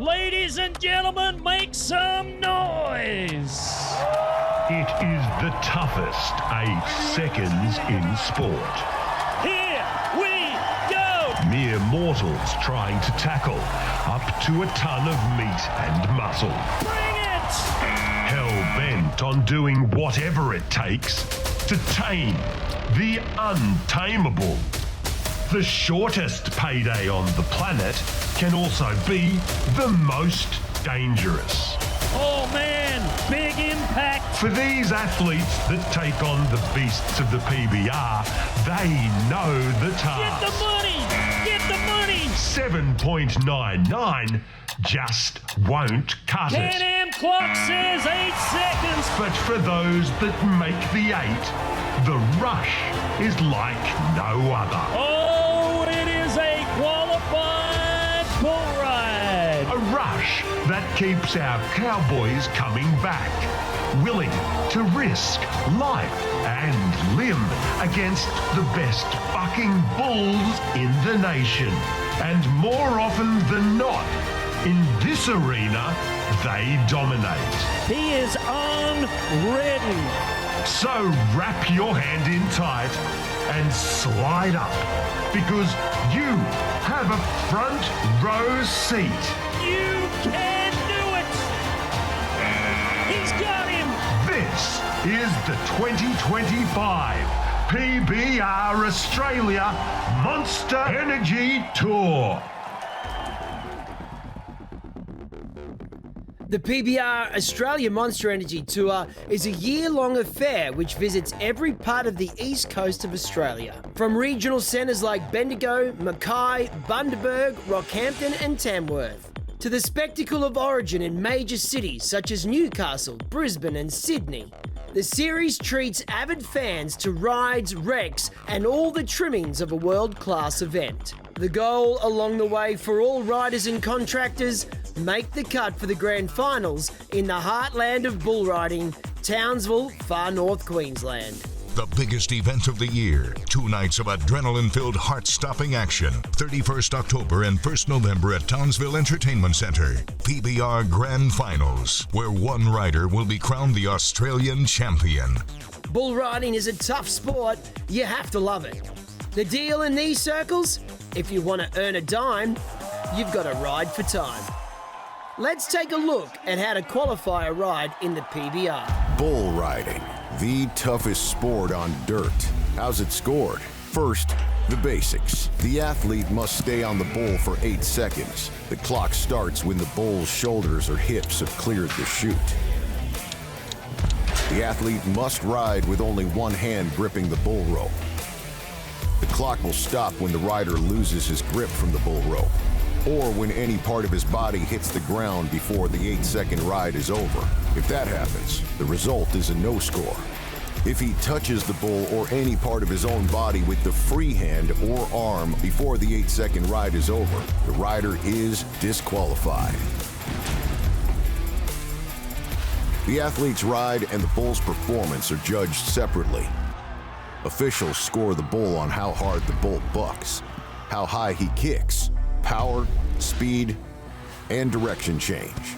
Ladies and gentlemen, make some noise. It is the toughest 8 seconds in sport. Here we go. Mere mortals trying to tackle up to a ton of meat and muscle. Bring it. Hell-bent on doing whatever it takes to tame the untamable. The shortest payday on the planet can also be the most dangerous. Oh man, big impact. For these athletes that take on the beasts of the PBR, they know the task. Get the money. Get the money. 7.99 just won't cut Pan it. Am clock says 8 seconds. But for those that make the 8, the rush is like no other. Oh, it is a qualified bull ride. A rush that keeps our cowboys coming back, willing to risk life and limb against the best fucking bulls in the nation. And more often than not, in this arena, they dominate. He is on ready. So wrap your hand in tight and slide up, because you have a front row seat. You can do it. He's got him. This is the 2025 PBR Australia Monster Energy Tour. The PBR Australia Monster Energy Tour is a year-long affair which visits every part of the east coast of Australia. From regional centres like Bendigo, Mackay, Bundaberg, Rockhampton and Tamworth, to the spectacle of origin in major cities such as Newcastle, Brisbane and Sydney. The series treats avid fans to rides, wrecks and all the trimmings of a world-class event. The goal along the way for all riders and contractors: make the cut for the grand finals in the heartland of bull riding, Townsville, far north Queensland. The biggest event of the year. 2 nights of adrenaline-filled, heart-stopping action. 31st October and 1st November at Townsville Entertainment Centre. PBR Grand Finals, where one rider will be crowned the Australian champion. Bull riding is a tough sport. You have to love it. The deal in these circles? If you want to earn a dime, you've got to ride for time. Let's take a look at how to qualify a ride in the PBR. Bull riding, the toughest sport on dirt. How's it scored? First, the basics. The athlete must stay on the bull for 8 seconds. The clock starts when the bull's shoulders or hips have cleared the chute. The athlete must ride with only one hand gripping the bull rope. The clock will stop when the rider loses his grip from the bull rope, or when any part of his body hits the ground before the 8-second ride is over. If that happens, the result is a no score. If he touches the bull or any part of his own body with the free hand or arm before the 8-second ride is over, the rider is disqualified. The athlete's ride and the bull's performance are judged separately. Officials score the bull on how hard the bull bucks, how high he kicks, power, speed, and direction change.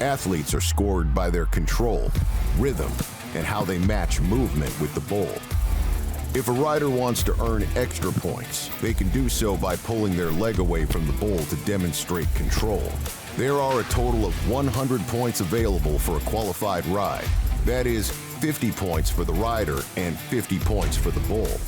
Athletes are scored by their control, rhythm, and how they match movement with the bull. If a rider wants to earn extra points, they can do so by pulling their leg away from the bull to demonstrate control. There are a total of 100 points available for a qualified ride. That is 50 points for the rider and 50 points for the bull.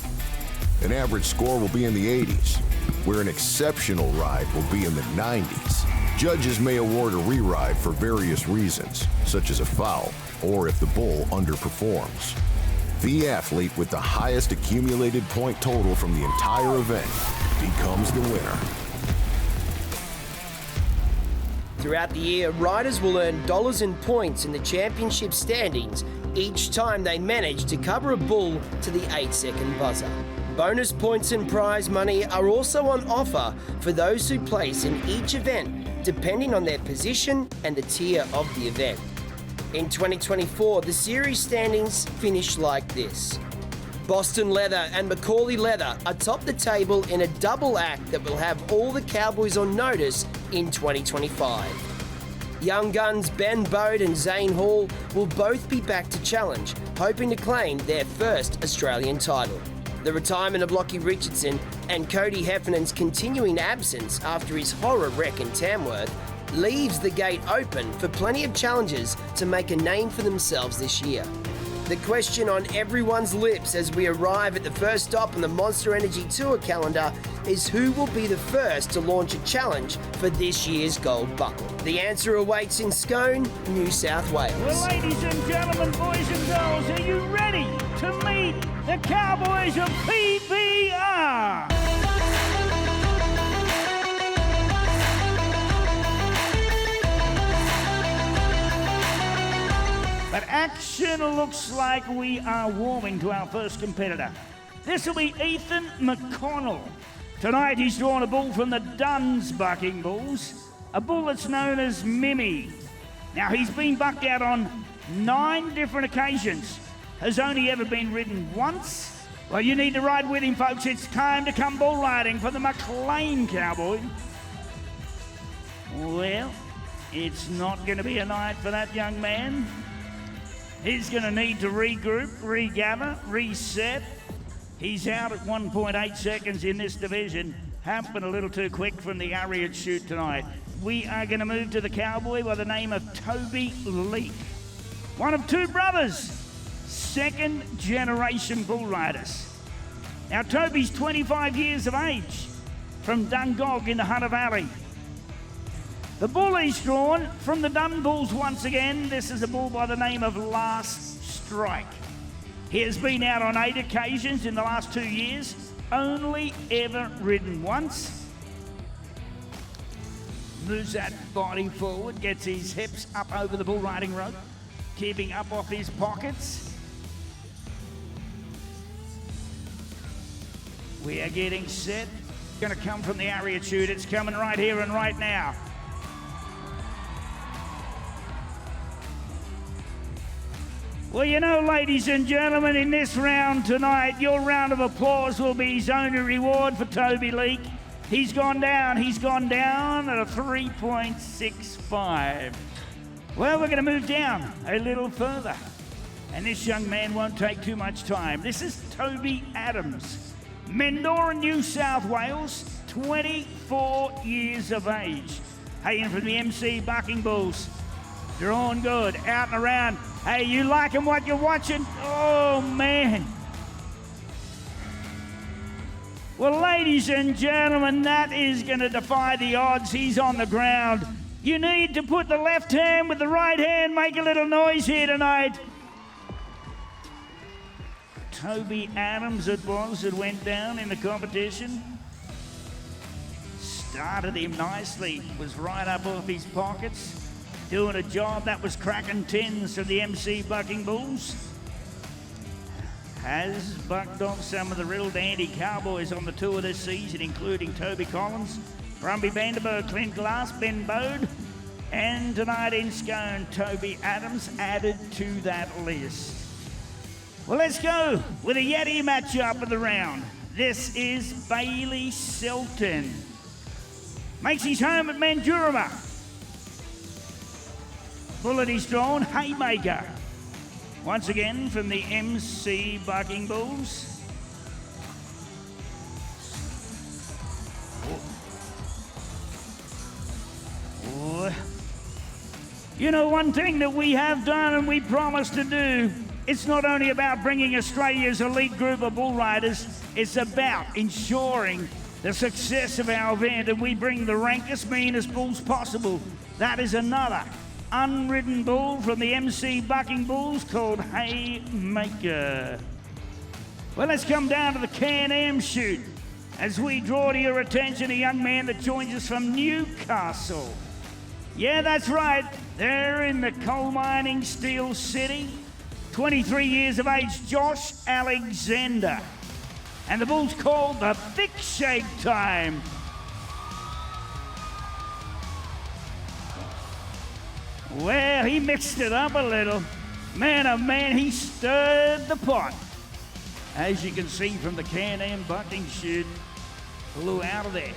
An average score will be in the 80s, where an exceptional ride will be in the 90s. Judges may award a re-ride for various reasons, such as a foul, or if the bull underperforms. The athlete with the highest accumulated point total from the entire event becomes the winner. Throughout the year, riders will earn dollars and points in the championship standings each time they manage to cover a bull to the 8-second buzzer. Bonus points and prize money are also on offer for those who place in each event, depending on their position and the tier of the event. In 2024, the series standings finished like this. Boston Leather and Macaulay Leather atop the table in a double act that will have all the Cowboys on notice in 2025. Young guns Ben Bode and Zane Hall will both be back to challenge, hoping to claim their first Australian title. The retirement of Lockie Richardson and Cody Heffernan's continuing absence after his horror wreck in Tamworth leaves the gate open for plenty of challengers to make a name for themselves this year. The question on everyone's lips as we arrive at the first stop on the Monster Energy Tour calendar is who will be the first to launch a challenge for this year's gold buckle. The answer awaits in Scone, New South Wales. Well, ladies and gentlemen, boys and girls, are you ready to meet the Cowboys of PBR? But action looks like we are warming to our first competitor. This will be Ethan McConnell. Tonight he's drawn a bull from the Duns Bucking Bulls, a bull that's known as Mimi. Now he's been bucked out on 9 different occasions, has only ever been ridden once. Well, you need to ride with him, folks. It's time to come bull riding for the McLean Cowboy. Well, it's not going to be a night for that young man. He's going to need to regroup, regather, reset. He's out at 1.8 seconds in this division. Happened a little too quick from the Ariat shoot tonight. We are going to move to the Cowboy by the name of Toby Leake. One of 2 brothers, second generation bull riders. Now Toby's 25 years of age from Dungog in the Hunter Valley. The bull he's drawn from the Dun Bulls once again. This is a bull by the name of Last Strike. He has been out on 8 occasions in the last 2 years, only ever ridden once. Moves that body forward, gets his hips up over the bull riding rope, keeping up off his pockets. We are getting set. Going to come from the Ariat chute. It's coming right here and right now. Well, you know, ladies and gentlemen, in this round tonight, your round of applause will be his only reward for Toby Leake. He's gone down at a 3.65. Well, we're going to move down a little further. And this young man won't take too much time. This is Toby Adams, Mendora, New South Wales, 24 years of age. Hating from the MC Bucking Bulls. Drawn good, out and around. Hey, you liking what you're watching? Oh, man. Well, ladies and gentlemen, that is going to defy the odds. He's on the ground. You need to put the left hand with the right hand, make a little noise here tonight. Toby Adams it was that went down in the competition. Started him nicely, was right up off his pockets. Doing a job that was cracking tins for the MC Bucking Bulls. Has bucked off some of the real dandy Cowboys on the tour this season, including Toby Collins, Brumby Vanderberg, Clint Glass, Ben Bode, and tonight in Scone, Toby Adams added to that list. Well, let's go with a Yeti matchup of the round. This is Bailey Selton. Makes his home at Mandurama. Bullet he's drawn, Haymaker. Once again from the MC Bucking Bulls. Oh. You know, one thing that we have done and we promised to do, it's not only about bringing Australia's elite group of bull riders, it's about ensuring the success of our event, and we bring the rankest, meanest bulls possible. That is another unridden bull from the MC Bucking Bulls called Haymaker. Well, let's come down to the Can-Am shoot as we draw to your attention a young man that joins us from Newcastle. Yeah, that's right. They're in the coal mining Steel City. 23 years of age, Josh Alexander. And the bull's called the Thick Shake Time. Well, he mixed it up a little. Man, oh man, he stirred the pot. As you can see from the Can-Am bucking chute, flew out of there.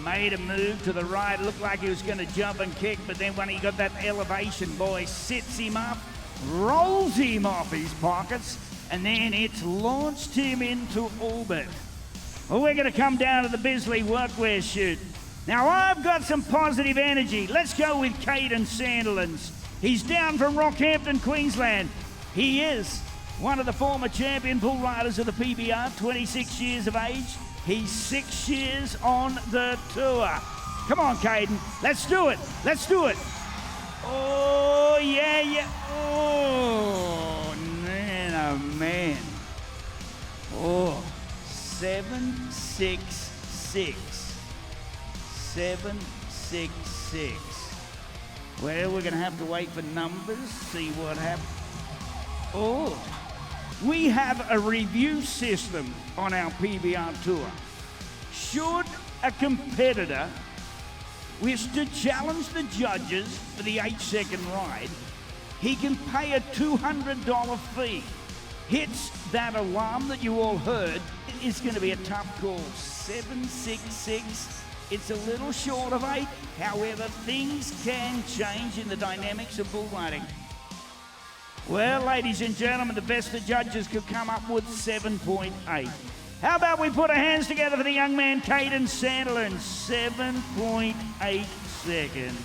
Made a move to the right, looked like he was going to jump and kick, but then when he got that elevation, boy, sits him up, rolls him off his pockets, and then it's launched him into orbit. Well, we're going to come down to the Bisley workwear chute. Now, I've got some positive energy. Let's go with Caden Sandilands. He's down from Rockhampton, Queensland. He is one of the former champion bull riders of the PBR, 26 years of age. He's 6 years on the tour. Come on, Caden. Let's do it. Let's do it. Oh, yeah, yeah. Oh, man, oh, man. Oh, 766. 766. Well, we're going to have to wait for numbers, see what happens. Oh, we have a review system on our PBR tour. Should a competitor wish to challenge the judges for the 8-second ride, he can pay a $200 fee. Hits that alarm that you all heard, it's going to be a tough call. 766. It's a little short of 8. However, things can change in the dynamics of bull riding. Well, ladies and gentlemen, the best the judges could come up with, 7.8. How about we put our hands together for the young man, Caden Sandilands, 7.8 seconds.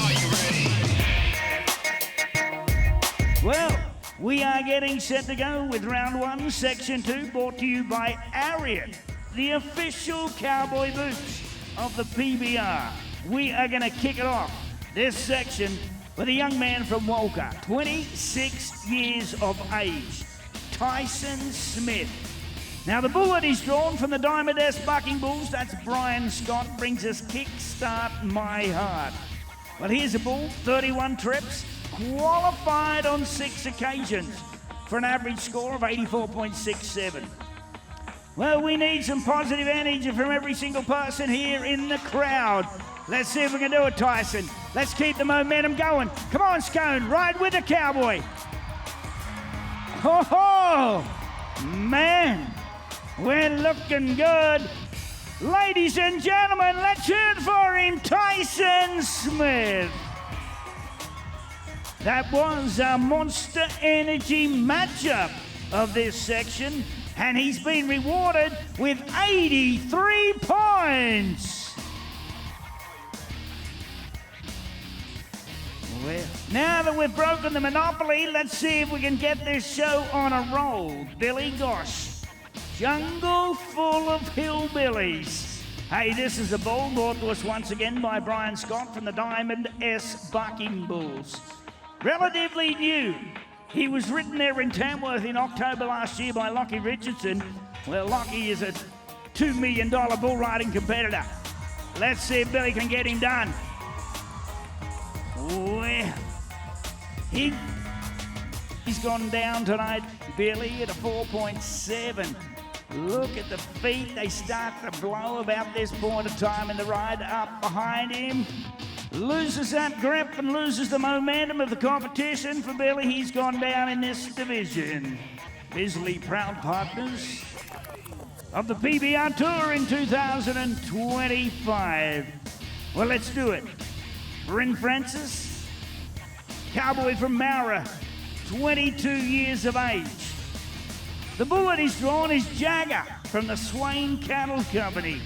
Are you ready? Well, we are getting set to go with round 1, section 2, brought to you by Ariat, the official cowboy boots of the PBR. We are going to kick it off, this section, with a young man from Walker, 26 years of age, Tyson Smith. Now, the bull that he's drawn from the Diamond S Bucking Bulls, that's Brian Scott, brings us Kickstart My Heart. Well, here's a bull, 31 trips, qualified on 6 occasions for an average score of 84.67. Well, we need some positive energy from every single person here in the crowd. Let's see if we can do it, Tyson. Let's keep the momentum going. Come on, Scone, ride with the cowboy. Oh, man, we're looking good. Ladies and gentlemen, let's hear it for him, Tyson Smith. That was a Monster Energy matchup of this section, and he's been rewarded with 83 points. Well, now that we've broken the monopoly, let's see if we can get this show on a roll. Billy Gosh, Jungle Full of Hillbillies. Hey, this is a bull brought to us once again by Brian Scott from the Diamond S Bucking Bulls. Relatively new. He was ridden there in Tamworth in October last year by Lockie Richardson. Well, Lockie is a $2 million bull riding competitor. Let's see if Billy can get him done. Well, he's gone down tonight, Billy, at a 4.7. Look at the feet. They start to blow about this point of time in the ride. Up behind him. Loses that grip and loses the momentum of the competition for Billy. He's gone down in this division. Bisley, proud partners of the PBR Tour in 2025. Well, let's do it. Bryn Francis, cowboy from Mowra, 22 years of age. The bull that he's drawn is Jagger from the Swain Cattle Company.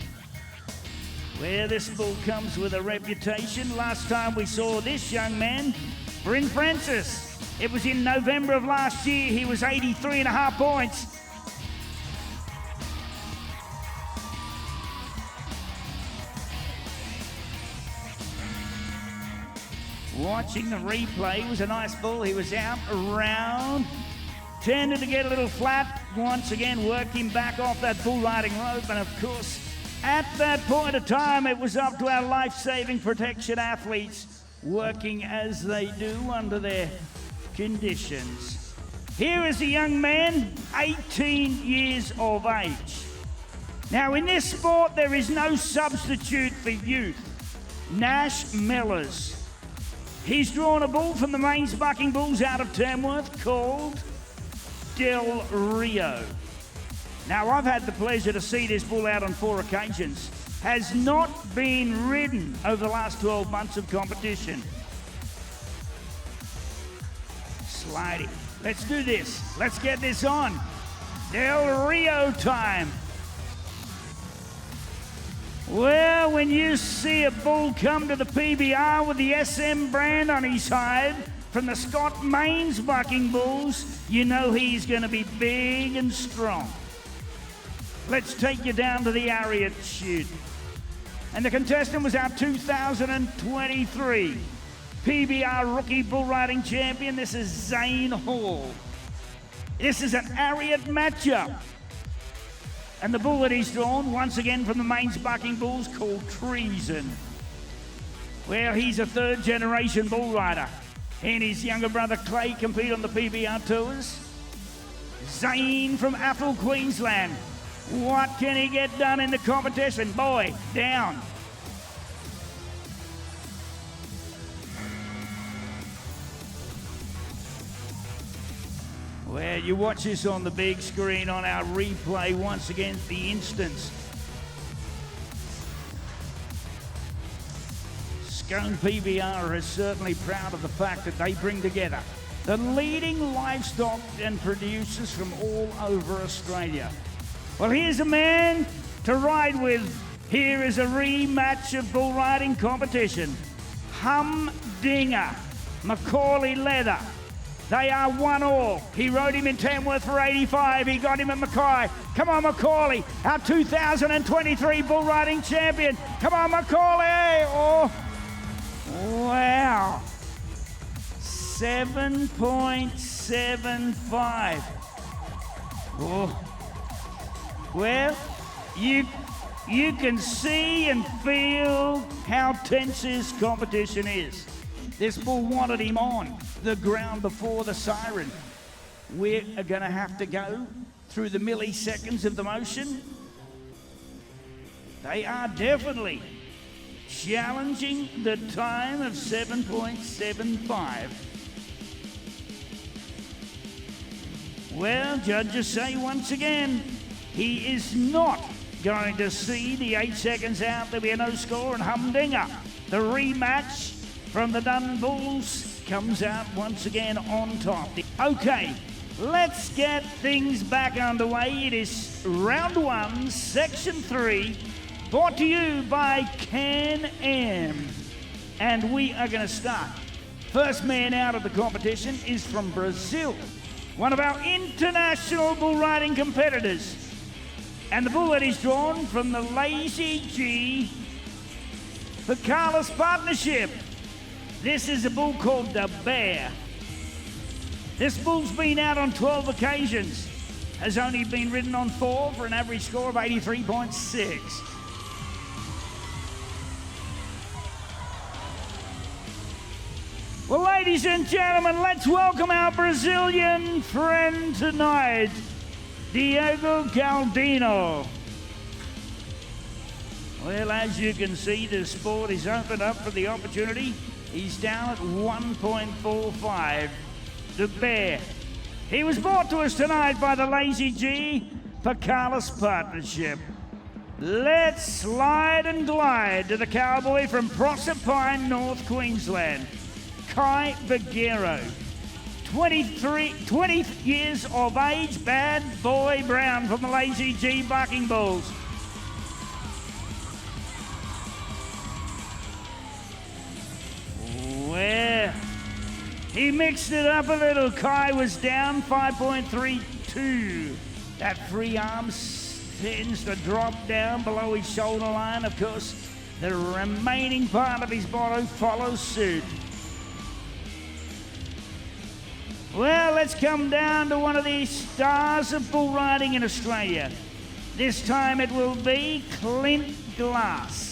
Well, this bull comes with a reputation. Last time we saw this young man, Bryn Francis, it was in November of last year. He was 83.5 points. Watching the replay, it was a nice bull. He was out around, tended to get a little flat. Once again, working back off that bull riding rope. And of course, at that point of time, it was up to our life-saving protection athletes working as they do under their conditions. Here is a young man, 18 years of age. Now, in this sport, there is no substitute for youth. Nash Millers, He's drawn a bull from the mains bucking bulls out of Tamworth called Del Rio. Now, I've had the pleasure to see this bull out on 4 occasions. Has not been ridden over the last 12 months of competition. Sliding. Let's do this. Let's get this on. Del Rio time. Well, when you see a bull come to the PBR with the SM brand on his hide from the Scott Mains bucking bulls, you know he's going to be big and strong. Let's take you down to the Ariat chute. And the contestant was our 2023 PBR Rookie Bull Riding Champion. This is Zane Hall. This is an Ariat matchup. And the bull that he's drawn, once again from the mains bucking bulls, called Treason. Well, he's a 3rd generation bull rider. He and his younger brother Clay compete on the PBR tours. Zane from Athol, Queensland. What can he get done in the competition? Boy, down. Well, you watch this on the big screen on our replay once again, the instance. Scone PBR is certainly proud of the fact that they bring together the leading livestock and producers from all over Australia. Well, here's a man to ride with. Here is a rematch of bull riding competition. Humdinger, Macaulay Leather. They are 1-1. He rode him in Tamworth for 85. He got him at Mackay. Come on, Macaulay, our 2023 bull riding champion. Come on, Macaulay. Oh, wow. 7.75. Oh. Well, you can see and feel how tense this competition is. This bull wanted him on the ground before the siren. We are going to have to go through the milliseconds of the motion. They are definitely challenging the time of 7.75. Well, judges say once again, he is not going to see the 8 seconds out. There'll be a no score, and Humdinger, the rematch from the Dun Bulls, comes out once again on top. Okay, let's get things back underway. It is round 1, section 3, brought to you by Can-Am. And we are going to start. First man out of the competition is from Brazil, one of our international bull riding competitors. And the bull that he's drawn from the Lazy G Picalis partnership. This is a bull called the Bear. This bull's been out on 12 occasions, has only been ridden on 4 for an average score of 83.6. Well, ladies and gentlemen, let's welcome our Brazilian friend tonight, Diego Galdino. Well, as you can see, the sport is opened up for the opportunity. He's down at 1.45. The Bear. He was brought to us tonight by the Lazy G Picalis partnership. Let's slide and glide to the cowboy from Proserpine, North Queensland, Kai Baguero. 20 years of age, Bad Boy Brown from the Lazy G Bucking Bulls. Well, he mixed it up a little. Kai was down 5.32. That free arm tends to drop down below his shoulder line. Of course, the remaining part of his body follows suit. Well, let's come down to one of the stars of bull riding in Australia. This time it will be Clint Glass.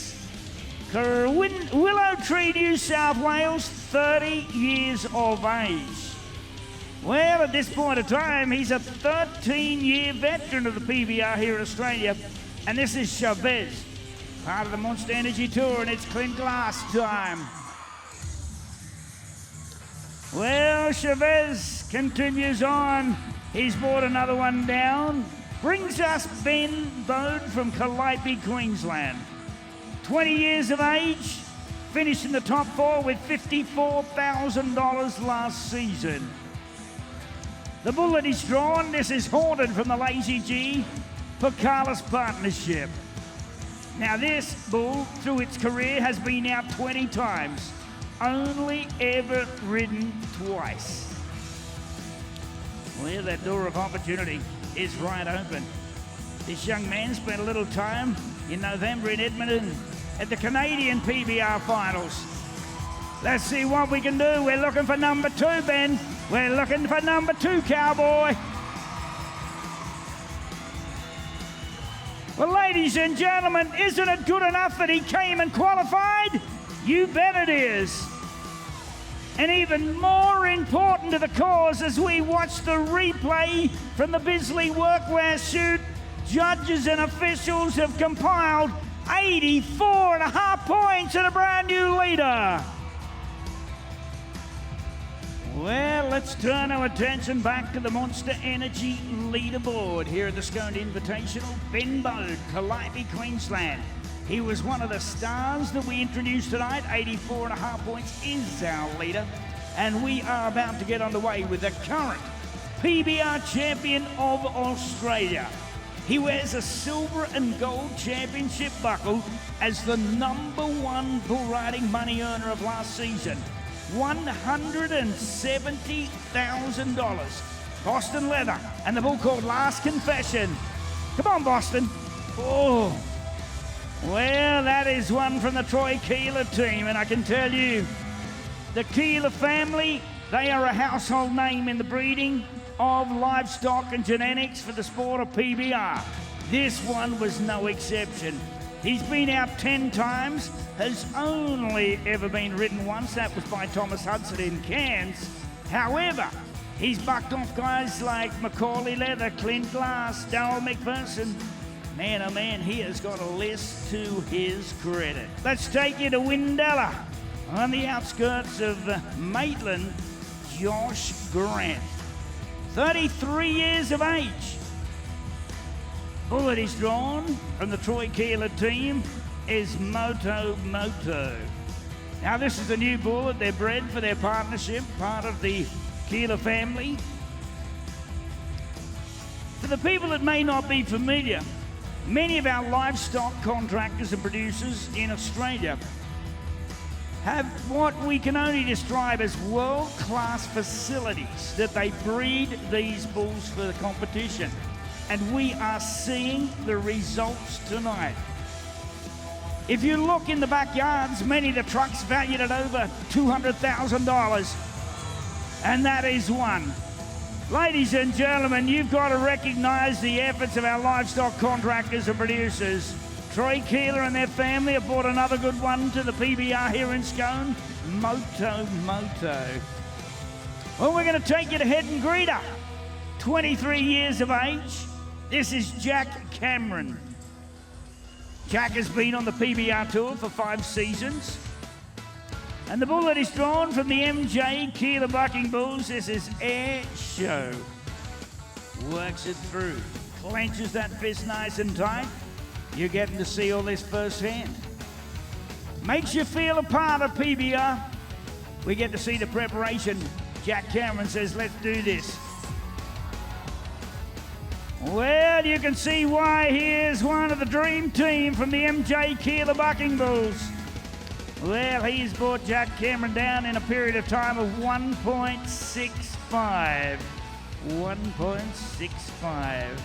Willow Tree, New South Wales, 30 years of age. Well, at this point of time, he's a 13-year veteran of the PBR here in Australia. And this is Chavez, part of the Monster Energy Tour, and it's Clint Glass time. Well, Chavez continues on. He's brought another one down. Brings us Ben Bode from Calliope, Queensland. 20 years of age, finished in the top 4 with $54,000 last season. The bull that he's drawn, this is Haunted from the Lazy G for Carlos Partnership. Now this bull, through its career, has been out 20 times. Only ever ridden twice. Well, that door of opportunity is right open. This young man spent a little time in November in Edmonton at the Canadian PBR finals. Let's see what we can do. We're looking for number 2, Ben. We're looking for number 2, Cowboy. Well, ladies and gentlemen, isn't it good enough that he came and qualified? You bet it is. And even more important to the cause, as we watch the replay from the Bisley Workwear shoot, judges and officials have compiled 84.5 points and a brand new leader. Well, let's turn our attention back to the Monster Energy leaderboard here at the Scone Invitational. Ben Bode, Calliope, Queensland. He was one of the stars that we introduced tonight. 84.5 points is our leader. And we are about to get underway with the current PBR champion of Australia. He wears a silver and gold championship buckle as the number 1 bull riding money earner of last season. $170,000. Boston leather and the bull called Last Confession. Come on, Boston. Oh. Well, that is one from the Troy Keeler team, and I can tell you, the Keeler family, they are a household name in the breeding of livestock and genetics for the sport of PBR. This one was no exception. He's been out 10 times, has only ever been ridden once. That was by Thomas Hudson in Cairns. However, he's bucked off guys like Macaulay Leather, Clint Glass, Darryl McPherson. Man, oh man, he has got a list to his credit. Let's take you to Windella. On the outskirts of Maitland, Josh Grant. 33 years of age. Bull that he's drawn from the Troy Keeler team is Moto Moto. Now this is a new bull that they're bred for their partnership, part of the Keeler family. For the people that may not be familiar, many of our livestock contractors and producers in Australia have what we can only describe as world-class facilities that they breed these bulls for the competition. And we are seeing the results tonight. If you look in the backyards, many of the trucks valued at over $200,000, and that is one. Ladies and gentlemen, you've got to recognize the efforts of our livestock contractors and producers. Troy Keeler and their family have brought another good one to the PBR here in Scone, Moto Moto. Well, we're going to take you to Head and Greeter. 23 years of age. This is Jack Cameron. Jack has been on the PBR Tour for 5 seasons. And the bull that is drawn from the MJ Keeler Bucking Bulls, this is Air Show. Works it through. Clenches that fist nice and tight. You're getting to see all this firsthand. Makes you feel a part of PBR. We get to see the preparation. Jack Cameron says, let's do this. Well, you can see why he is one of the dream team from the MJ Keeler Bucking Bulls. Well, he's brought Jack Cameron down in a period of time of 1.65. 1.65.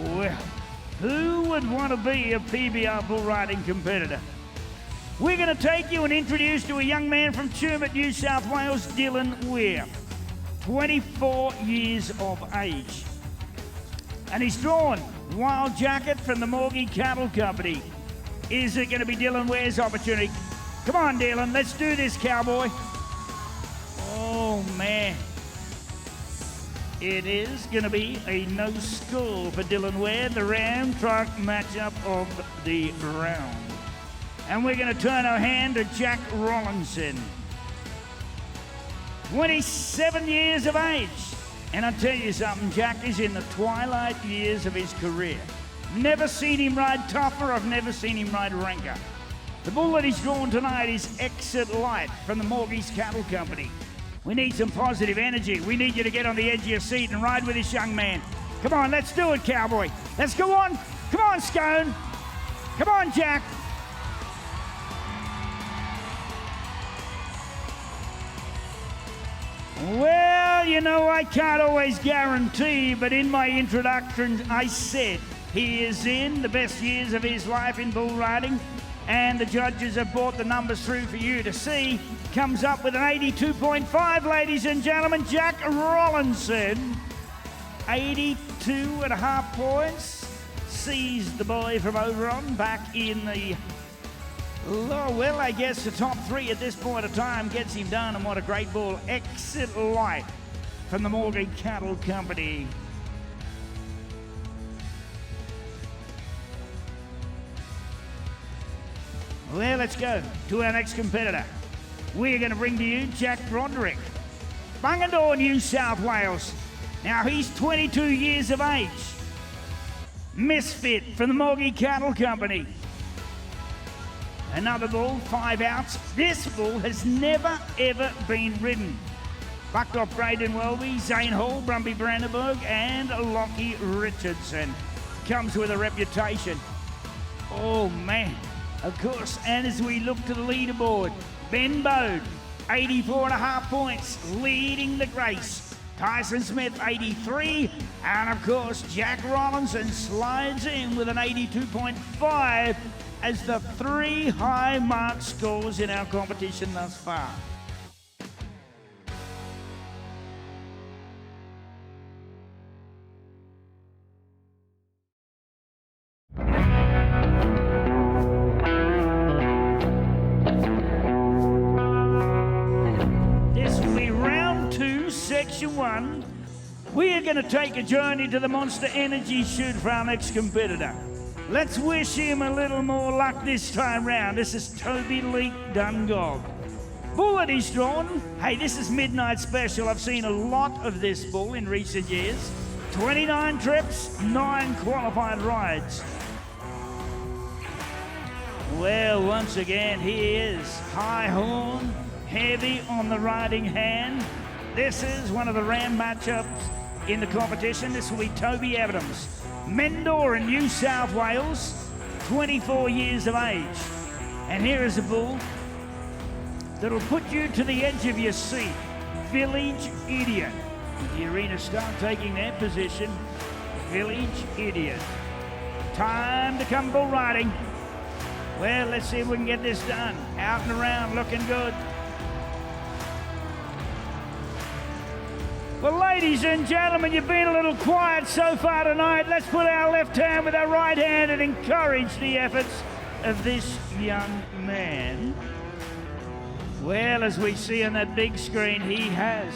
Well, who would want to be a PBR bull riding competitor? We're going to take you and introduce to a young man from Tumut, New South Wales, Dylan Weir. 24 years of age. And he's drawn Wild Jacket from the Morgie Cattle Company. Is it going to be Dylan Weir's opportunity? Come on, Dylan, let's do this, cowboy. Oh, man. It is going to be a no score for Dylan Ware, the Ram truck matchup of the round. And we're going to turn our hand to Jack Rollinson. 27 years of age. And I'll tell you something, Jack is in the twilight years of his career. Never seen him ride tougher, I've never seen him ride ranker. The bull that he's drawn tonight is Exit Light from the Morgie's Cattle Company. We need some positive energy. We need you to get on the edge of your seat and ride with this young man. Come on, let's do it, cowboy. Let's go on. Come on, Scone. Come on, Jack. Well, you know, I can't always guarantee, but in my introduction, I said he is in the best years of his life in bull riding, and the judges have brought the numbers through for you to see. Comes up with an 82.5, ladies and gentlemen. Jack Rollinson, 82.5 points. Sees the boy from Oberon back in the, well, I guess the top three at this point of time. Gets him done, and what a great bull. Exit Light from the Morgie Cattle Company. Well, let's go to our next competitor. We're going to bring to you Jack Broderick, Bungendore, New South Wales. Now, he's 22 years of age. Misfit from the Morgie Cattle Company. Another bull, 5 outs. This bull has never, ever been ridden. Bucked off Braden Welby, Zane Hall, Brumby Brandenburg, and Lockie Richardson. Comes with a reputation. Oh, man. Of course, and as we look to the leaderboard, Ben Bode, 84.5 points, leading the race. Tyson Smith, 83, and of course, Jack Rollinson slides in with an 82.5 as the 3 high mark scores in our competition thus far. Section 1, we are going to take a journey to the Monster Energy chute for our next competitor. Let's wish him a little more luck this time round. This is Toby Leak Dungob. Bull that he's drawn, hey, this is Midnight Special. I've seen a lot of this bull in recent years. 29 trips, 9 qualified rides. Well, once again, he is high horn, heavy on the riding hand. This is one of the Ram matchups in the competition. This will be Toby Adams. Mendor in New South Wales, 24 years of age. And here is a bull that'll put you to the edge of your seat. Village Idiot. The arena start taking their position. Village Idiot. Time to come bull riding. Well, let's see if we can get this done. Out and around, looking good. Well, ladies and gentlemen, you've been a little quiet so far tonight. Let's put our left hand with our right hand and encourage the efforts of this young man. Well, as we see on that big screen, he has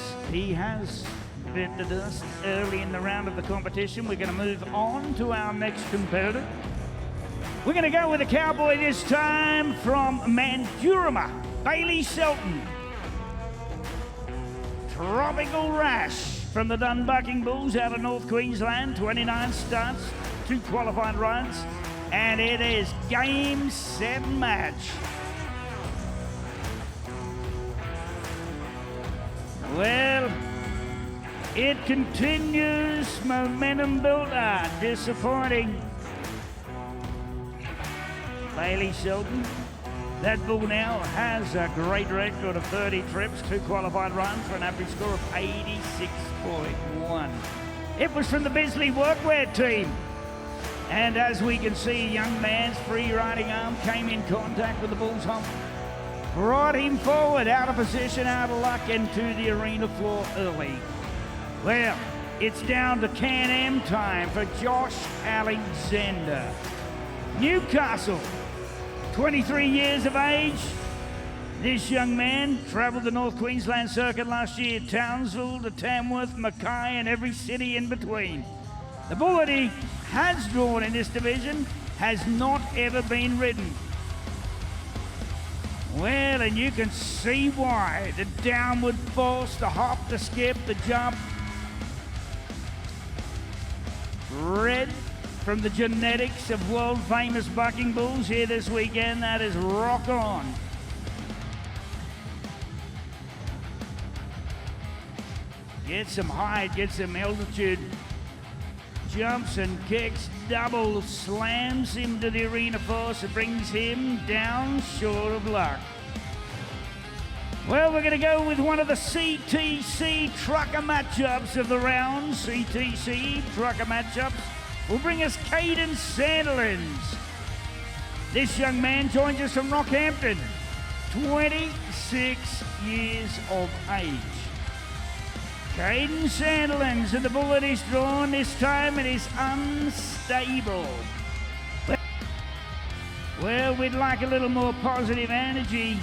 bit the dust early in the round of the competition. We're going to move on to our next competitor. We're going to go with a cowboy this time from Mandurama, Bailey Selton. Tropical Rash from the Dunbucking Bulls out of North Queensland. 29 starts, 2 qualified runs, and it is game, set, match. Well, it continues, momentum builder, disappointing. Bailey Selton. That bull now has a great record of 30 trips, 2 qualified runs for an average score of 86.1. It was from the Bisley Workwear team. And as we can see, young man's free riding arm came in contact with the bull's hump. Brought him forward, out of position, out of luck, into the arena floor early. Well, it's down to Can-Am time for Josh Alexander. Newcastle. 23 years of age. This young man travelled the North Queensland circuit last year, Townsville to Tamworth, Mackay and every city in between. The bull that he has drawn in this division has not ever been ridden. Well, and you can see why. The downward force, the hop, the skip, the jump. Bred from the genetics of world-famous bucking bulls here this weekend. That is rock on. Gets some height, gets some altitude. Jumps and kicks, double slams him to the arena force and brings him down short of luck. Well, we're going to go with one of the CTC trucker matchups of the round. CTC trucker matchups will bring us Caden Sandilands. This young man joins us from Rockhampton, 26 years of age. Caden Sandilands, and the bull that he's drawn this time, it is unstable. Well, we'd like a little more positive energy.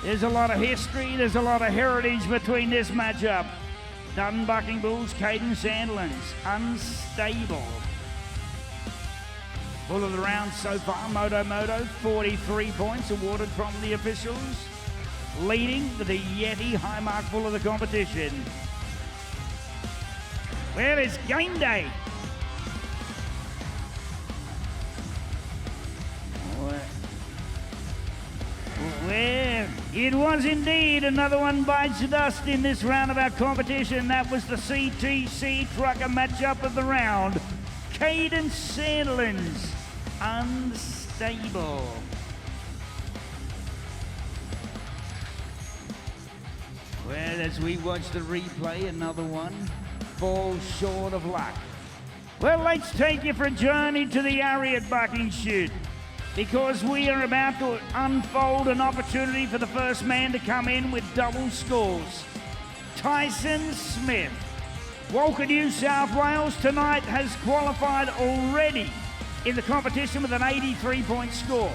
There's a lot of history, there's a lot of heritage between this matchup. Dun bucking bulls, Caden Sandilands, unstable. Bull of the round so far, Moto, 43 points awarded from the officials. Leading the Yeti high mark bull of the competition. Well, it's game day. Well, it was indeed another one bites the dust in this round of our competition. That was the CTC trucker matchup of the round. Caden Sandilands, unstable. Well, as we watch the replay, another one falls short of luck. Well, let's take you for a journey to the Ariat bucking chute, because we are about to unfold an opportunity for the first man to come in with double scores. Tyson Smith, Walker, New South Wales, tonight has qualified already in the competition with an 83-point score.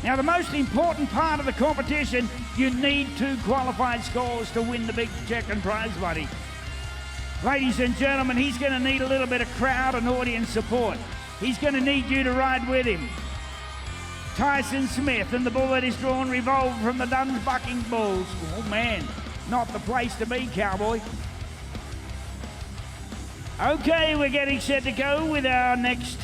Now, the most important part of the competition, you need 2 qualified scores to win the big check and prize money. Ladies and gentlemen, he's going to need a little bit of crowd and audience support. He's going to need you to ride with him. Tyson Smith, and the bull that is drawn Revolve from the Duns Bucking Bulls. Oh man, not the place to be, cowboy. Okay, we're getting set to go with our next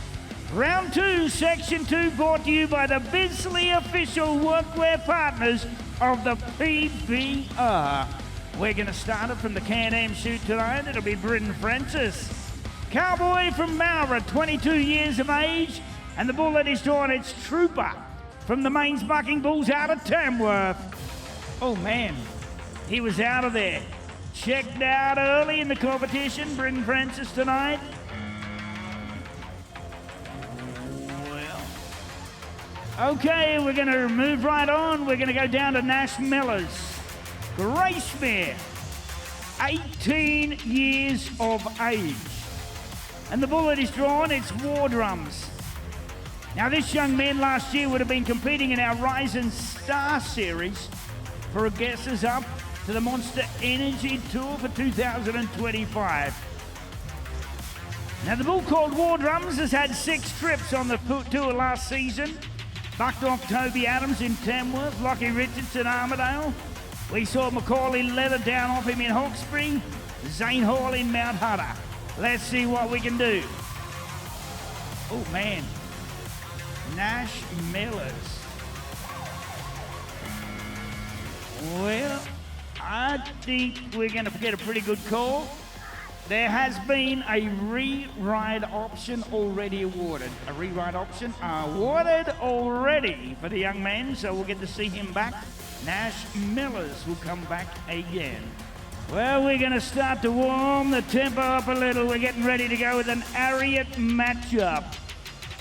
Round 2, Section 2, brought to you by the Bisley official workwear partners of the PBR. We're going to start it from the Can-Am chute tonight. It'll be Bryn Francis. Cowboy from Mowra, 22 years of age. And the bull that is drawn, it's Trooper from the Mains Bucking Bulls out of Tamworth. Oh man, he was out of there. Checked out early in the competition, Bryn Francis tonight. Okay, we're going to move right on. We're going to go down to Nash Miller's. Grace Mare, 18 years of age. And the bull that is drawn, it's War Drums. Now, this young man last year would have been competing in our Rising Star Series for guesses up to the Monster Energy Tour for 2025. Now, the bull called War Drums has had 6 trips on the tour last season. Bucked off Toby Adams in Tamworth, Lockie Richardson, Armidale. We saw Macaulay Leather down off him in Hawkesbury, Zane Hall in Mount Hutter. Let's see what we can do. Oh man, Nash Millers. Well, I think we're going to get a pretty good call. There has been a re-ride option already awarded. A re-ride option awarded already for the young man, so we'll get to see him back. Nash Millers will come back again. Well, we're going to start to warm the tempo up a little. We're getting ready to go with an Ariat matchup.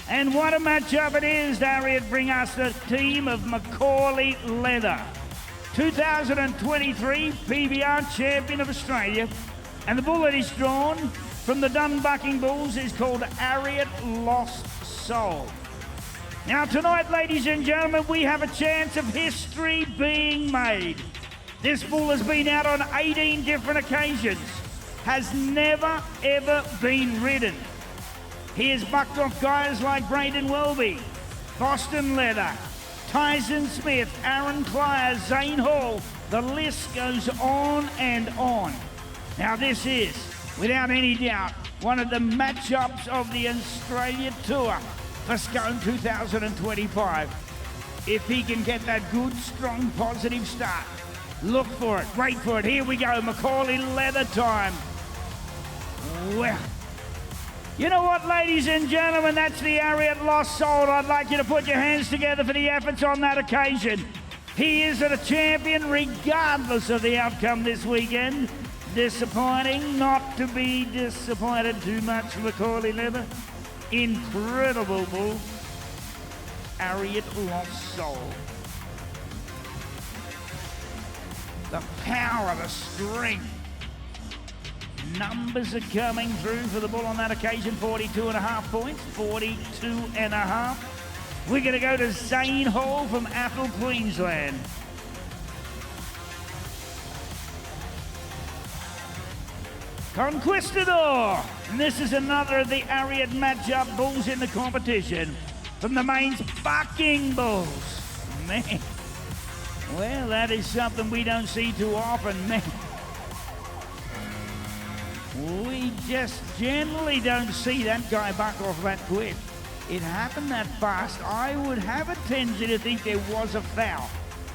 And what a matchup it is. Ariat bring us the team of Macaulay Leather, 2023 PBR champion of Australia. And the bull that is drawn from the Dun Bucking Bulls is called Ariat Lost Soul. Now tonight, ladies and gentlemen, we have a chance of history being made. This bull has been out on 18 different occasions, has never ever been ridden. He has bucked off guys like Braden Welby, Boston Leather, Tyson Smith, Aaron Clier, Zane Hall. The list goes on and on. Now this is, without any doubt, one of the matchups of the Australia Tour for Scone 2025. If he can get that good, strong, positive start, look for it, wait for it. Here we go, Macaulay Leather time. Well, you know what, ladies and gentlemen, that's the Ariat Lost Soul. I'd like you to put your hands together for the efforts on that occasion. He is a champion regardless of the outcome this weekend. Disappointing, not to be disappointed too much for Macaulay Leather. Incredible bull. Ariat Lost Soul. The power, the strength. Numbers are coming through for the bull on that occasion. 42.5 points. 42.5. We're going to go to Zane Hall from Athol, Queensland. Conquistador. And this is another of the Ariat matchup bulls in the competition. From the mains, Bucking Bulls. Man. Well, that is something we don't see too often, man. We just generally don't see that guy buck off that quick. It happened that fast. I would have a tendency to think there was a foul.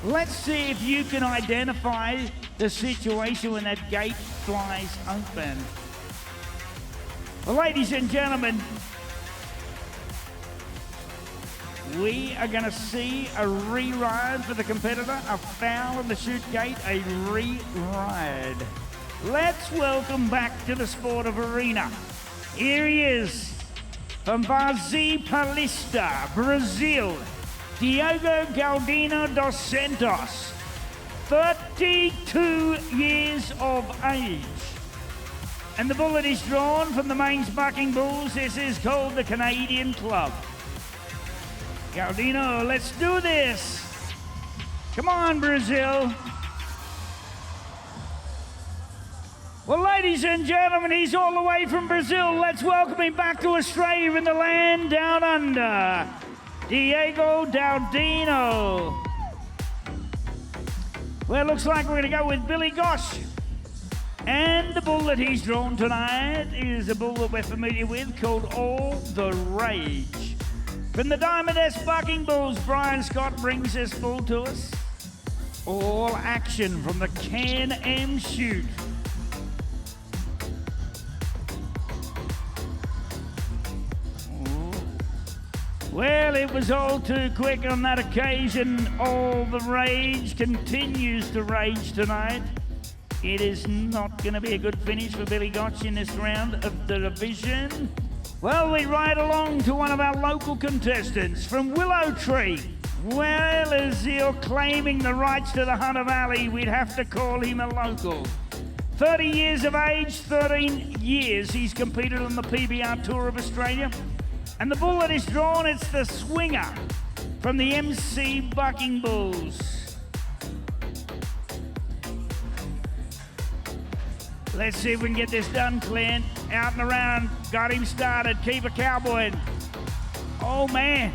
Let's see if you can identify the situation when that gate flies open. Well, ladies and gentlemen, we are going to see a re-ride for the competitor, a foul in the chute gate, a re-ride. Let's welcome back to the sport of arena. Here he is, from Varzim Paulista, Brazil, Diogo Galdino dos Santos, 32 years of age. And the bull that is drawn from the mains Bucking Bulls, this is called the Canadian Club. Galdino, let's do this. Come on, Brazil. Well, ladies and gentlemen, he's all the way from Brazil. Let's welcome him back to Australia in the land down under. Diego Galdino. Well, looks like we're going to go with Billy Gosh. And the bull that he's drawn tonight is a bull that we're familiar with called All the Rage. From the Diamond S Bucking Bulls, Brian Scott brings this bull to us. All action from the Can-Am chute. Well, it was all too quick on that occasion. All the rage continues to rage tonight. It is not going to be a good finish for Billy Gotch in this round of the division. Well, we ride along to one of our local contestants from Willow Tree. Well, as you're claiming the rights to the Hunter Valley, we'd have to call him a local. 30 years of age, 13 years he's competed on the PBR Tour of Australia. And the bull that is drawn, it's the Swinger from the MC Bucking Bulls. Let's see if we can get this done, Clint. Out and around, got him started, keep a cowboy. Oh man.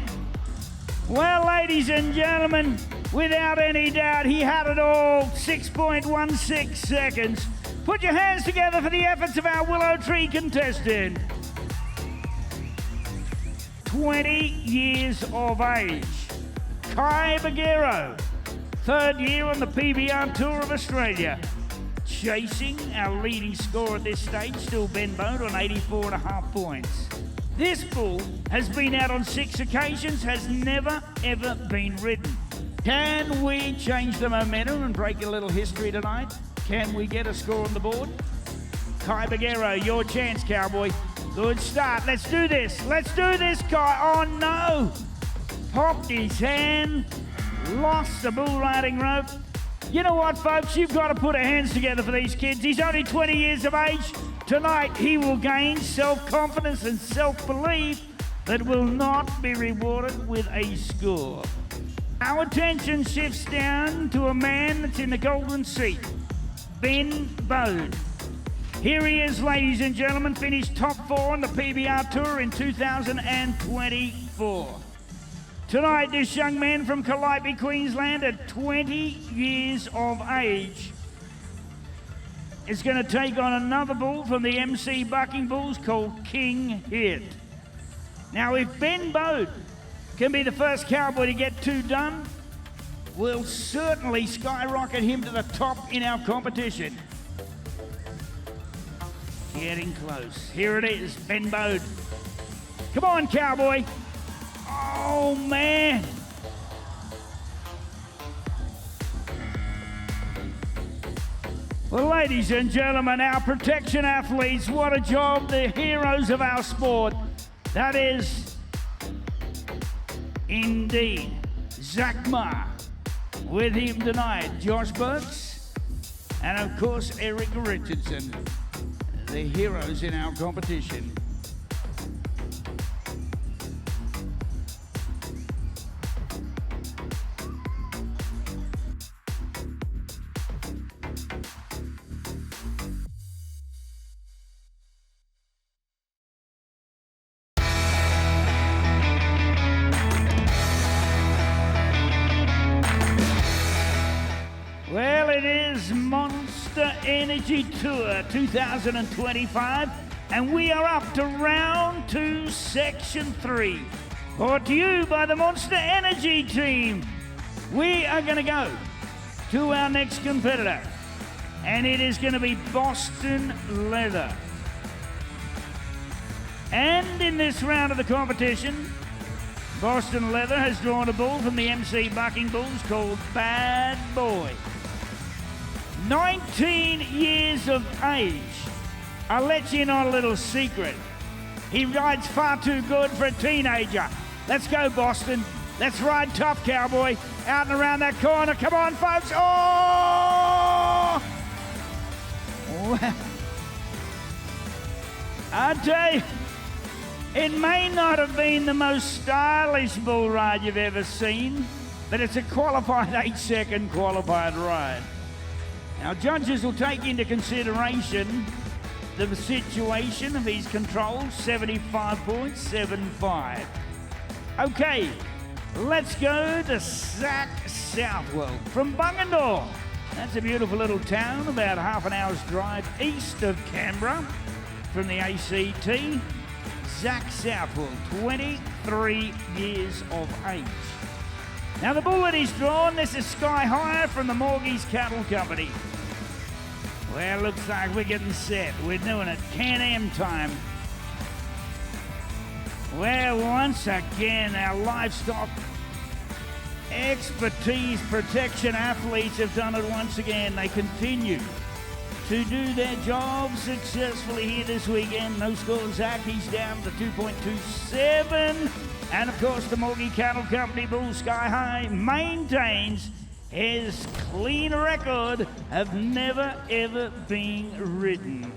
Well, ladies and gentlemen, without any doubt, he had it all, 6.16 seconds. Put your hands together for the efforts of our Willow Tree contestant. 20 years of age. Kai Baguero, third year on the PBR Tour of Australia. Chasing our leading score at this stage, still Ben Boat on 84.5 points. This bull has been out on 6 occasions, has never ever been ridden. Can we change the momentum and break a little history tonight? Can we get a score on the board? Kai Baguero, your chance, cowboy. Good start. Let's do this. Let's do this, Kai. Oh, no. Popped his hand. Lost the bull riding rope. You know what, folks? You've got to put our hands together for these kids. He's only 20 years of age. Tonight, he will gain self-confidence and self-belief but will not be rewarded with a score. Our attention shifts down to a man that's in the golden seat, Ben Bode. Here he is, ladies and gentlemen, finished top 4 on the PBR Tour in 2024. Tonight, this young man from Calliope, Queensland, at 20 years of age, is going to take on another bull from the MC Bucking Bulls called King Hit. Now, if Ben Bode can be the first cowboy to get 2 done, we'll certainly skyrocket him to the top in our competition. Getting close. Here it is, Ben Bode. Come on, cowboy. Oh, man. Well, ladies and gentlemen, our protection athletes, what a job, the heroes of our sport. That is indeed Zach Marr. With him tonight, Josh Burks, and of course, Eric Richardson, the heroes in our competition. Well, it is Monster Energy Tour 2025, and we are up to round 2, section 3. Brought to you by the Monster Energy team. We are going to go to our next competitor, and it is going to be Boston Leather. And in this round of the competition, Boston Leather has drawn a bull from the MC Bucking Bulls called Bad Boy. 19 years of age. I'll let you in on a little secret. He rides far too good for a teenager. Let's go, Boston. Let's ride tough, cowboy. Out and around that corner. Come on, folks. Oh! Well, I tell you, it may not have been the most stylish bull ride you've ever seen, but it's a qualified 8-second qualified ride. Now, judges will take into consideration the situation of his control, 75.75. Okay, let's go to Zach Southwell from Bungendore. That's a beautiful little town, about half an hour's drive east of Canberra from the ACT. Zach Southwell, 23 years of age. Now the bull that he's drawn, this is Sky Higher from the Morgies Cattle Company. Well, looks like we're getting set. We're doing it Can-Am time. Well, once again, our livestock expertise protection athletes have done it once again. They continue to do their job successfully here this weekend. No score, Zach, he's down to 2.27. And of course, the Morgie Cattle Company bull Sky High maintains his clean record of never ever being ridden.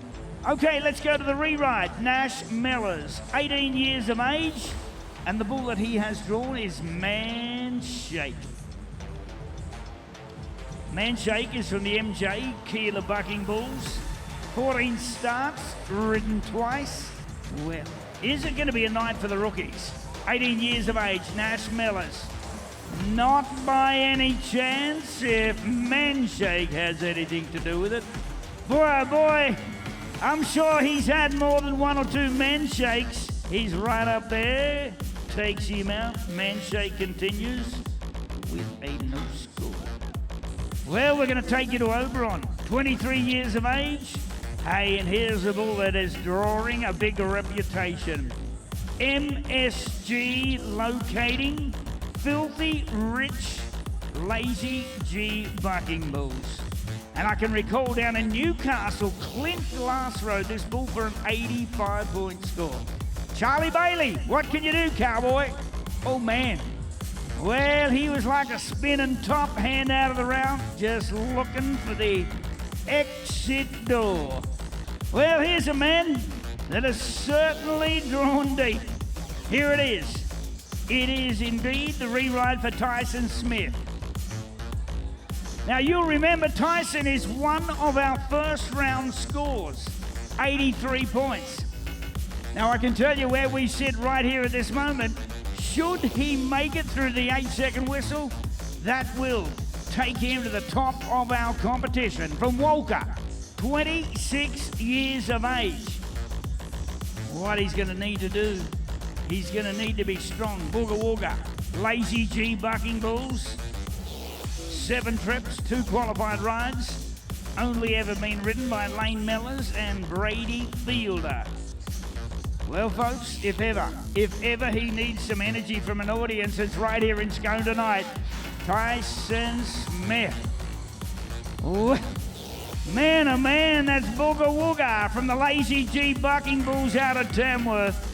Okay, let's go to the re-ride. Nash Mellors, 18 years of age, and the bull that he has drawn is Manshake. Manshake is from the MJ Keeler Bucking Bulls. 14 starts, ridden twice. Well, is it going to be a night for the rookies? 18 years of age, Nash Mellors. Not by any chance if Manshake has anything to do with it. Boy, oh boy, I'm sure he's had more than 1 or 2 Manshakes. He's right up there, takes him out. Manshake continues with a no score. Well, we're going to take you to Oberon, 23 years of age. Hey, and here's a bull that is drawing a bigger reputation. MSG locating Filthy Rich Lazy G Bucking Bulls. And I can recall down in Newcastle, Clint Glass rode this bull for an 85-point score. Charlie Bailey, what can you do, cowboy? Oh, man. Well, he was like a spinning top hand out of the round, just looking for the exit door. Well, here's a man that has certainly drawn deep. Here it is. It is indeed the reride for Tyson Smith. Now you'll remember Tyson is one of our first round scores, 83 points. Now I can tell you where we sit right here at this moment. Should he make it through the 8-second whistle, that will take him to the top of our competition. From Walker, 26 years of age. What he's going to need to do, he's going to need to be strong. Booga Wooga, Lazy G Bucking Bulls, 7 trips, 2 qualified rides, only ever been ridden by Lane Mellors and Brady Fielder. Well, folks, if ever he needs some energy from an audience, it's right here in Scone tonight. Tyson Smith. Ooh, man, oh man, that's Booga Wooga from the Lazy G Bucking Bulls out of Tamworth.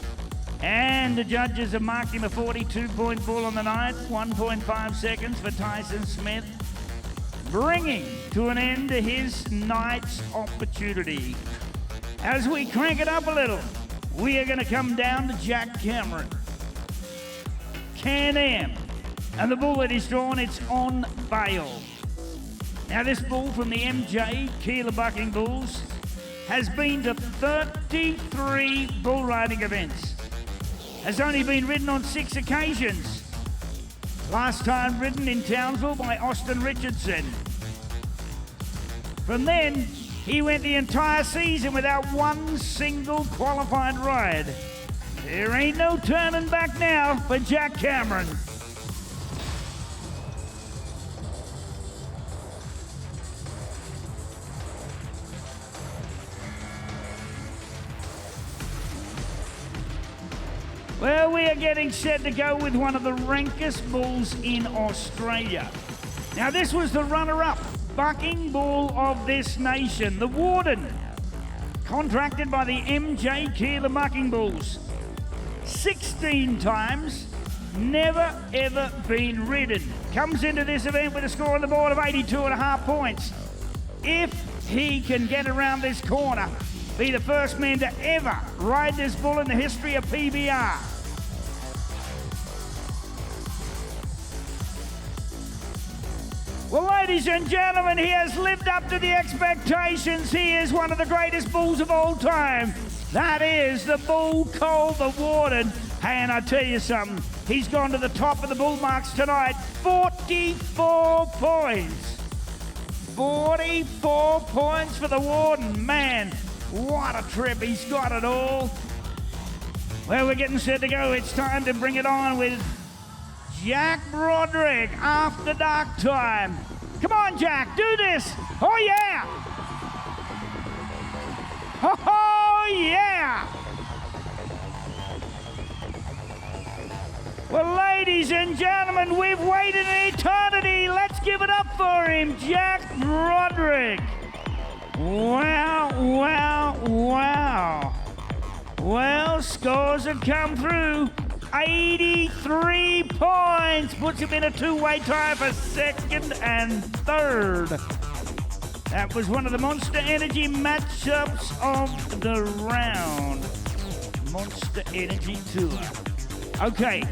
And the judges have marked him a 42-point bull on the night, 1.5 seconds for Tyson Smith, bringing to an end to his night's opportunity. As we crank it up a little, we are going to come down to Jack Cameron. Can-Am. And the bull that he's drawn, it's on bail. Now this bull from the MJ Keeler Bucking Bulls has been to 33 bull riding events. Has only been ridden on 6 occasions. Last time ridden in Townsville by Austin Richardson. From then, he went the entire season without one single qualified ride. There ain't no turning back now for Jack Cameron. Well, we are getting set to go with one of the rankest bulls in Australia. Now, this was the runner-up bucking bull of this nation, the Warden, contracted by the MJ Keeler Bucking Bulls. 16 times, never ever been ridden. Comes into this event with a score on the board of 82.5 points. If he can get around this corner, be the first man to ever ride this bull in the history of PBR. Well, ladies and gentlemen, he has lived up to the expectations. He is one of the greatest bulls of all time. That is the bull called the Warden. And I tell you something, he's gone to the top of the bull marks tonight. 44 points. 44 points for the Warden. Man, what a trip. He's got it all. Well, we're getting set to go. It's time to bring it on with Jack Broderick, After Dark Time. Come on, Jack, do this. Oh, yeah. Oh, yeah. Well, ladies and gentlemen, we've waited an eternity. Let's give it up for him, Jack Broderick. Wow, wow, wow. Well, scores have come through. 83 points, puts him in a 2-way tie for second and third. That was one of the Monster Energy matchups of the round. Monster Energy Tour. Okay,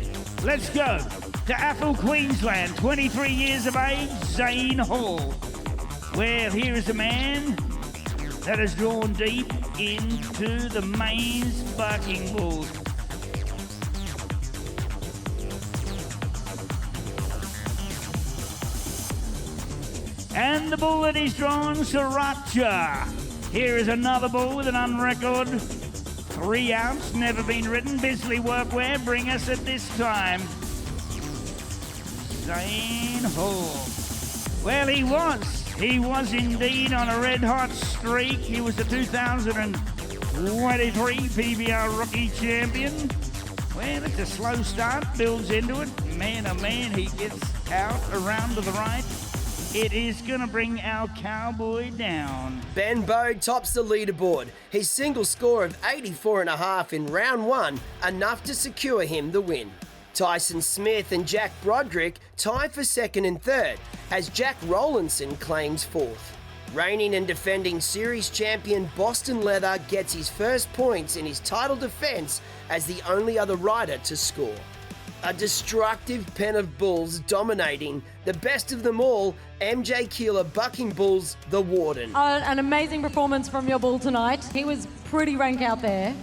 let's go to Athol, Queensland, 23 years of age, Zane Hall. Well, here is a man that has drawn deep into the mains bucking bulls. And the bull that he's drawn, Sriracha. Here is another bull with an unrecord 3 ounce, never been ridden. Bisley Workwear bring us at this time. Zane Hall. Well, he was indeed on a red hot streak. He was the 2023 PBR Rookie Champion. Well, it's a slow start, builds into it. Man, oh man, he gets out around to the right. It is going to bring our cowboy down. Ben Bogue tops the leaderboard. His single score of 84.5 in round 1, enough to secure him the win. Tyson Smith and Jack Broderick tie for second and third, as Jack Rowlandson claims fourth. Reigning and defending series champion Boston Leather gets his first points in his title defence as the only other rider to score. A destructive pen of bulls dominating the best of them all, MJ Keeler bucking bulls, the Warden. An amazing performance from your bull tonight. He was pretty rank out there.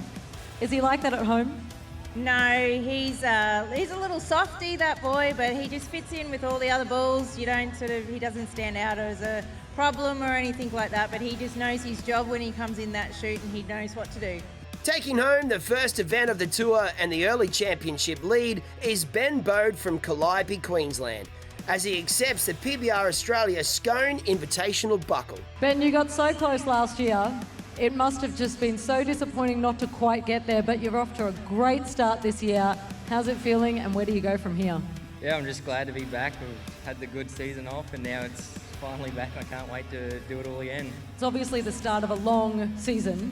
Is he like that at home? No, he's a little softy, that boy, but he just fits in with all the other bulls. He doesn't stand out as a problem or anything like that, but he just knows his job when he comes in that chute and he knows what to do. Taking home the first event of the tour and the early championship lead is Ben Bode from Calliope, Queensland, as he accepts the PBR Australia Scone Invitational buckle. Ben, you got so close last year. It must have just been so disappointing not to quite get there, but you're off to a great start this year. How's it feeling and where do you go from here? Yeah, I'm just glad to be back. We've had the good season off and now it's finally back. I can't wait to do it all again. It's obviously the start of a long season.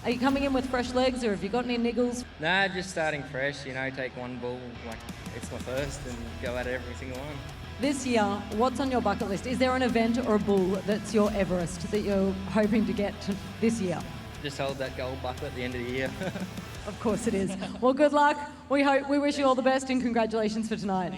Are you coming in with fresh legs or have you got any niggles? Nah, just starting fresh, take one bull like it's my first and go at it every single one. This year, what's on your bucket list? Is there an event or a bull that's your Everest that you're hoping to get to this year? Just hold that gold buckle at the end of the year. Of course it is. Well, good luck. We wish you all the best and congratulations for tonight.